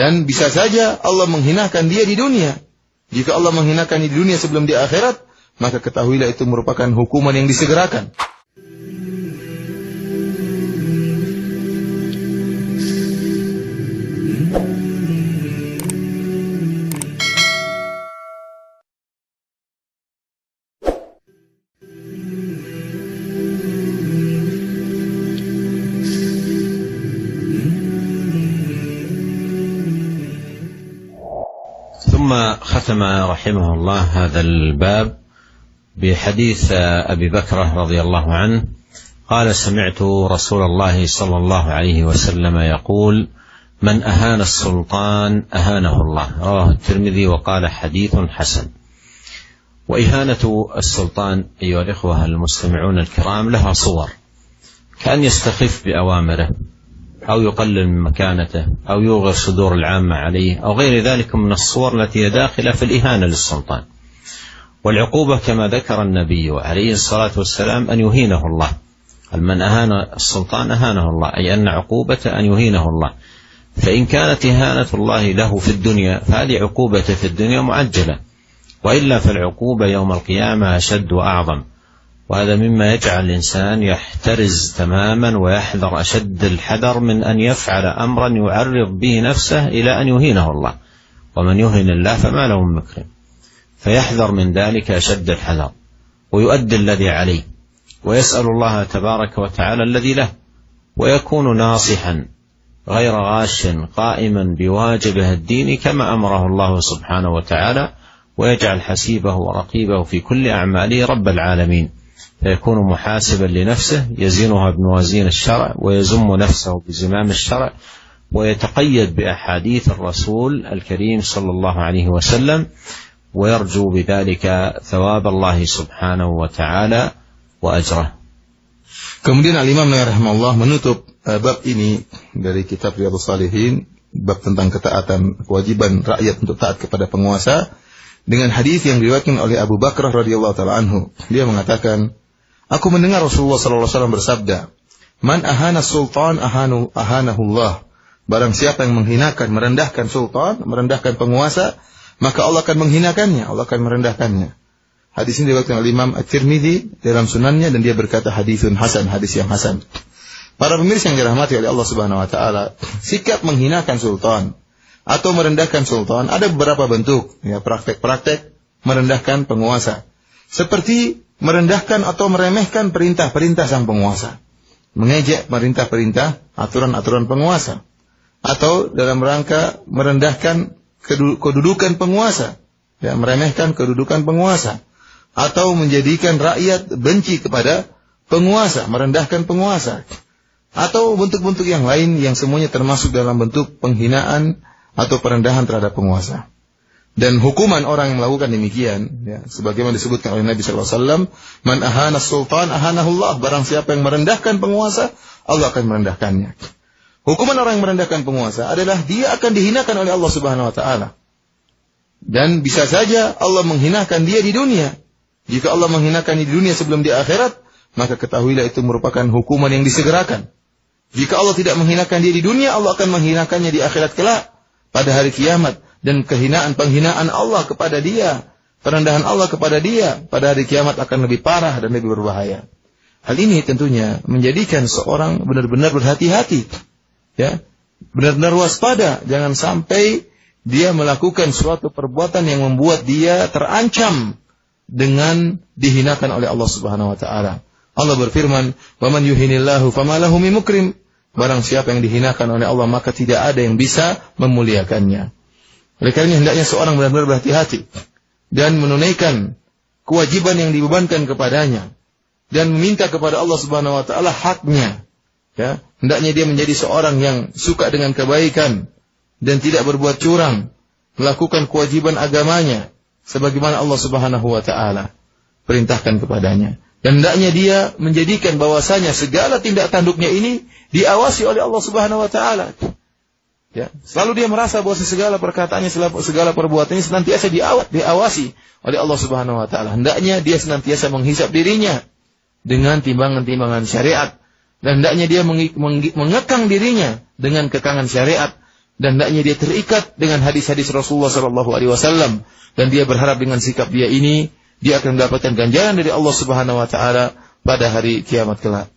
Dan bisa saja Allah menghinakan dia di dunia. Jika Allah menghinakan di dunia sebelum di akhirat, maka ketahuilah itu merupakan hukuman yang disegerakan. ثم ختم رحمه الله هذا الباب بحديث أبي بكر رضي الله عنه قال: سمعت رسول الله صلى الله عليه وسلم يقول: من أهان السلطان أهانه الله. رواه الترمذي وقال: حديث حسن. وإهانة السلطان أيها الإخوة المستمعون الكرام لها صور، كأن يستخف بأوامره أو يقلل من مكانته أو يوغر صدور العامة عليه أو غير ذلك من الصور التي هي داخلة في الإهانة للسلطان. والعقوبة كما ذكر النبي عليه الصلاة والسلام أن يهينه الله. من أهان السلطان أهانه الله، أي أن عقوبة أن يهينه الله. فإن كانت إهانة الله له في الدنيا فهذه عقوبة في الدنيا معجلة، وإلا فالعقوبة يوم القيامة أشد وأعظم. وهذا مما يجعل الإنسان يحترز تماما ويحذر أشد الحذر من أن يفعل أمرا يعرض به نفسه إلى أن يهينه الله، ومن يهين الله فما له من مكرم. فيحذر من ذلك أشد الحذر ويؤدي الذي عليه ويسأل الله تبارك وتعالى الذي له، ويكون ناصحا غير غاش قائما بواجبه الديني كما أمره الله سبحانه وتعالى، ويجعل حسيبه ورقيبه في كل أعماله رب العالمين، فيكون محاسبا لنفسه يزينها بموازين الشرع ويزم نفسه بزمام الشرع، ويتقيد بأحاديث الرسول الكريم صلى الله عليه وسلم، ويرجو بذلك ثواب الله سبحانه وتعالى وأجره. Kemudian Al-Imam Nawawi rahimahullah menutup bab ini dari kitab Riyadhus Shalihin, bab tentang ketaatan, kewajiban rakyat untuk taat kepada penguasa, dengan hadis yang diriwayatkan oleh Abu Bakar radhiyallahu taala anhu. Dia mengatakan, aku mendengar Rasulullah sallallahu alaihi wasallam bersabda, "Man ahana sultan ahanahullah." Barang siapa yang menghinakan, merendahkan sultan, merendahkan penguasa, maka Allah akan menghinakannya, Allah akan merendahkannya. Hadis ini diriwayatkan oleh Imam At-Tirmidzi dalam sunannya, dan dia berkata hadisun hasan, hadis yang hasan. Para pemirsa yang dirahmati oleh Allah Subhanahu wa taala, sikap menghinakan sultan atau merendahkan sultan ada beberapa bentuk, ya, praktek-praktek merendahkan penguasa. Seperti merendahkan atau meremehkan perintah-perintah sang penguasa. Mengejek perintah-perintah, aturan-aturan penguasa. Atau dalam rangka merendahkan kedudukan penguasa, ya, meremehkan kedudukan penguasa. Atau menjadikan rakyat benci kepada penguasa, merendahkan penguasa. Atau bentuk-bentuk yang lain yang semuanya termasuk dalam bentuk penghinaan atau perendahan terhadap penguasa. Dan hukuman orang yang melakukan demikian, ya, sebagaimana disebutkan oleh Nabi sallallahu alaihi wasallam, "Man ahana sultan ahanahullah." Barang siapa yang merendahkan penguasa, Allah akan merendahkannya. Hukuman orang yang merendahkan penguasa adalah dia akan dihinakan oleh Allah Subhanahu wa taala. Dan bisa saja Allah menghinakan dia di dunia. Jika Allah menghinakan di dunia sebelum di akhirat, maka ketahuilah itu merupakan hukuman yang disegerakan. Jika Allah tidak menghinakan dia di dunia, Allah akan menghinakannya di akhirat kelak pada hari kiamat. Dan penghinaan Allah kepada dia, perendahan Allah kepada dia pada hari kiamat akan lebih parah dan lebih berbahaya. Hal ini tentunya menjadikan seorang benar-benar berhati-hati, ya, benar-benar waspada, jangan sampai dia melakukan suatu perbuatan yang membuat dia terancam dengan dihinakan oleh Allah Subhanahu wa taala. Allah berfirman, "Wa man yuhinillahu fama lahu min mukrim." Barang siapa yang dihinakan oleh Allah, maka tidak ada yang bisa memuliakannya. Oleh karena hendaknya seorang benar-benar berhati-hati dan menunaikan kewajiban yang dibebankan kepadanya dan meminta kepada Allah Subhanahu wa taala haknya. Ya, hendaknya dia menjadi seorang yang suka dengan kebaikan dan tidak berbuat curang, melakukan kewajiban agamanya sebagaimana Allah Subhanahu wa taala perintahkan kepadanya. Dan hendaknya dia menjadikan bahwasanya segala tindak tanduknya ini diawasi oleh Allah Subhanahu wa taala. Ya, selalu dia merasa bahwa segala perkataannya, segala perbuatannya senantiasa diawasi oleh Allah Subhanahu wa taala. Hendaknya dia senantiasa menghisap dirinya dengan timbangan-timbangan syariat, dan hendaknya dia mengekang dirinya dengan kekangan syariat, dan hendaknya dia terikat dengan hadis-hadis Rasulullah sallallahu alaihi wasallam, dan dia berharap dengan sikap dia ini dia akan mendapatkan ganjaran dari Allah Subhanahu wa taala pada hari kiamat kelak.